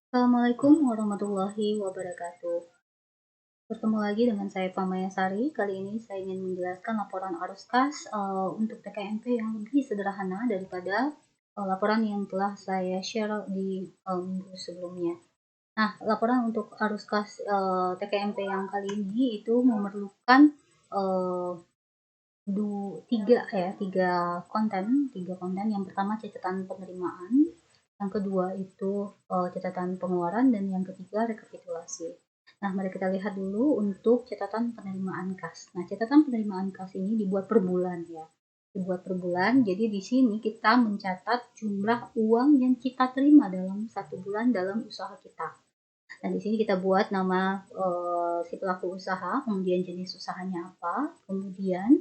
Assalamualaikum warahmatullahi wabarakatuh. Bertemu lagi dengan saya Pamayasari. Kali ini saya ingin menjelaskan laporan arus kas untuk TKMP yang lebih sederhana daripada laporan yang telah saya share di minggu sebelumnya. Nah, laporan untuk arus kas TKMP yang kali ini itu memerlukan uh, tiga konten. Yang pertama catatan penerimaan, yang kedua itu catatan pengeluaran, dan yang ketiga rekapitulasi. Nah, mari kita lihat dulu untuk catatan penerimaan kas. Nah, catatan penerimaan kas ini dibuat per bulan ya. Dibuat per bulan, jadi di sini kita mencatat jumlah uang yang kita terima dalam satu bulan dalam usaha kita. Dan di sini kita buat nama si pelaku usaha, kemudian jenis usahanya apa, kemudian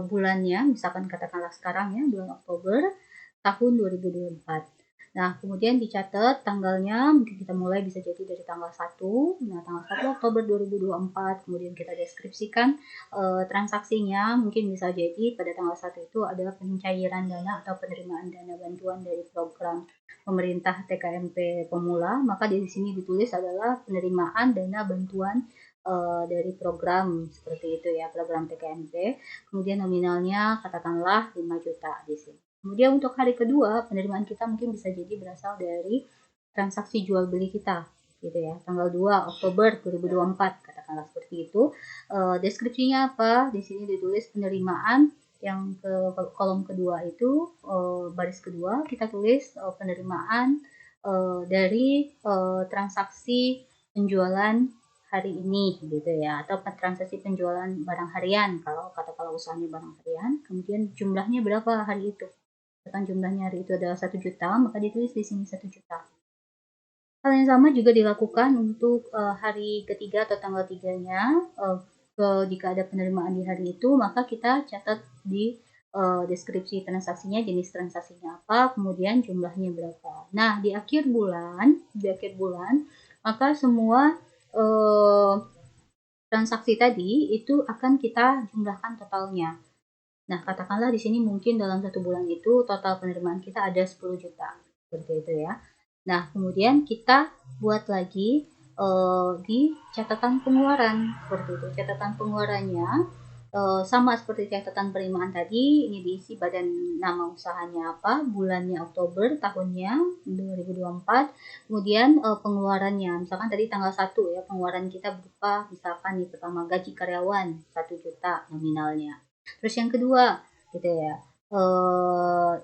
bulannya, misalkan katakanlah sekarang ya, bulan Oktober tahun 2024. Nah, kemudian dicatat tanggalnya, mungkin kita mulai bisa jadi dari tanggal 1, nah tanggal 1 Oktober 2024, kemudian kita deskripsikan transaksinya, mungkin bisa jadi pada tanggal 1 itu adalah pencairan dana atau penerimaan dana bantuan dari program pemerintah TKMP pemula, maka di sini ditulis adalah penerimaan dana bantuan dari program seperti itu ya, program TKMP. Kemudian nominalnya katakanlah 5 juta di sini. Kemudian untuk hari kedua, penerimaan kita mungkin bisa jadi berasal dari transaksi jual beli kita gitu ya. Tanggal 2 Oktober 2024 katakanlah seperti itu. Deskripsinya apa? Di sini ditulis penerimaan yang ke kolom kedua itu baris kedua kita tulis penerimaan dari transaksi penjualan hari ini gitu ya, atau transaksi penjualan barang harian kalau usahanya barang harian, kemudian jumlahnya berapa hari itu. Misalkan jumlahnya hari itu adalah 1 juta, maka ditulis di sini 1 juta. Hal yang sama juga dilakukan untuk hari ketiga atau tanggal 3-nya. Jika ada penerimaan di hari itu, maka kita catat di deskripsi transaksinya, jenis transaksinya apa, kemudian jumlahnya berapa. Nah, di akhir bulan, maka semua transaksi tadi itu akan kita jumlahkan totalnya. Nah, katakanlah di sini mungkin dalam satu bulan itu total penerimaan kita ada 10 juta, seperti itu ya. Nah, kemudian kita buat lagi di catatan pengeluaran, seperti itu. Catatan pengeluarannya sama seperti catatan penerimaan tadi, ini diisi badan nama usahanya apa, bulannya Oktober, tahunnya 2024, kemudian pengeluarannya, misalkan tadi tanggal 1 ya, pengeluaran kita berupa misalkan nih pertama gaji karyawan 1 juta nominalnya. Terus yang kedua gitu ya,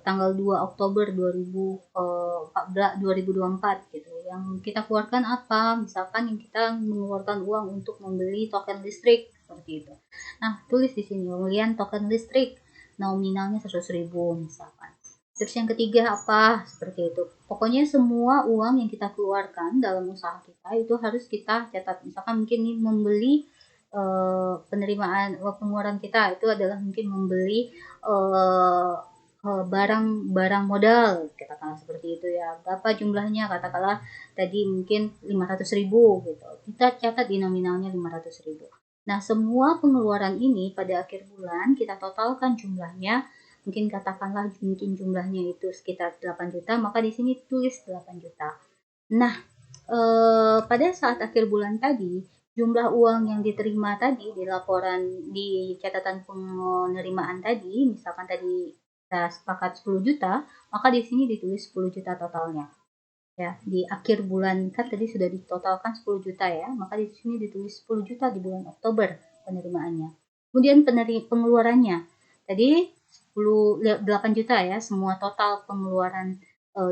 tanggal 2 Oktober 2024 gitu. Yang kita keluarkan apa? Misalkan yang kita mengeluarkan uang untuk membeli token listrik seperti itu. Nah, tulis di sini pembelian token listrik nominalnya 100.000 misalkan. Terus yang ketiga apa? Seperti itu. Pokoknya semua uang yang kita keluarkan dalam usaha kita itu harus kita catat. Misalkan mungkin ini membeli penerimaan pengeluaran kita itu adalah mungkin membeli barang modal, katakanlah seperti itu ya. Berapa jumlahnya? Katakanlah tadi mungkin 500.000 gitu. Kita catat di nominalnya 500.000. Nah, semua pengeluaran ini pada akhir bulan kita totalkan jumlahnya. Mungkin katakanlah jumlahnya itu sekitar 8 juta, maka di sini tulis 8 juta. Nah, pada saat akhir bulan tadi, jumlah uang yang diterima tadi di laporan di catatan penerimaan tadi, misalkan tadi kita sepakat 10 juta, maka di sini ditulis 10 juta totalnya. Ya, di akhir bulan kan tadi sudah ditotalkan 10 juta ya, maka di sini ditulis 10 juta di bulan Oktober penerimaannya. Kemudian pengeluarannya. Tadi 8 juta ya, semua total pengeluaran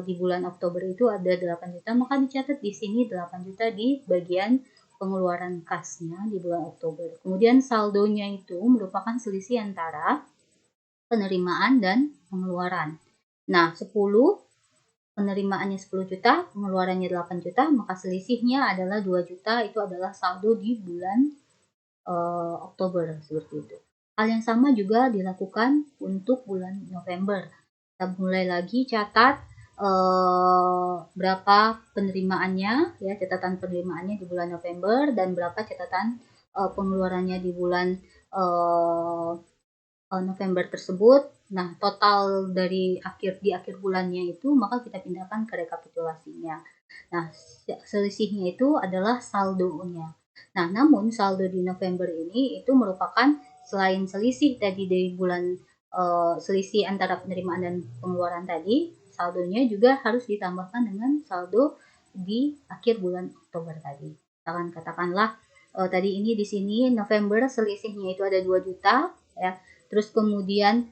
di bulan Oktober itu ada 8 juta, maka dicatat di sini 8 juta di bagian pengeluaran kasnya di bulan Oktober. Kemudian saldonya itu merupakan selisih antara penerimaan dan pengeluaran. Nah, 10 penerimaannya 10 juta, pengeluarannya 8 juta, maka selisihnya adalah 2 juta, itu adalah saldo di bulan Oktober seperti itu. Hal yang sama juga dilakukan untuk bulan November. Kita mulai lagi catat berapa penerimaannya ya, catatan penerimaannya di bulan November, dan berapa catatan pengeluarannya di bulan November tersebut. Nah, total dari di akhir bulannya itu maka kita pindahkan ke rekapitulasinya. Nah, selisihnya itu adalah saldonya. Nah, namun saldo di November ini itu merupakan selain selisih tadi dari bulan selisih antara penerimaan dan pengeluaran tadi, saldonya juga harus ditambahkan dengan saldo di akhir bulan Oktober tadi. Katakanlah tadi ini di sini November selisihnya itu ada 2 juta ya. Terus kemudian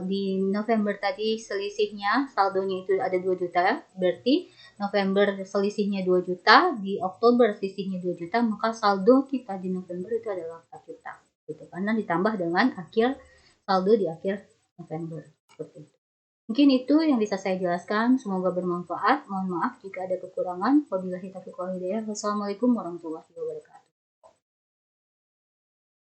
di November tadi selisihnya saldonya itu ada 2 juta, berarti November selisihnya 2 juta, di Oktober selisihnya 2 juta, maka saldo kita di November itu adalah 4 juta gitu. Karena ditambah dengan saldo di akhir November seperti itu. Mungkin itu yang bisa saya jelaskan, semoga bermanfaat. Mohon maaf jika ada kekurangan. Wabillahi taufiq wal hidayah. Wassalamualaikum warahmatullahi wabarakatuh.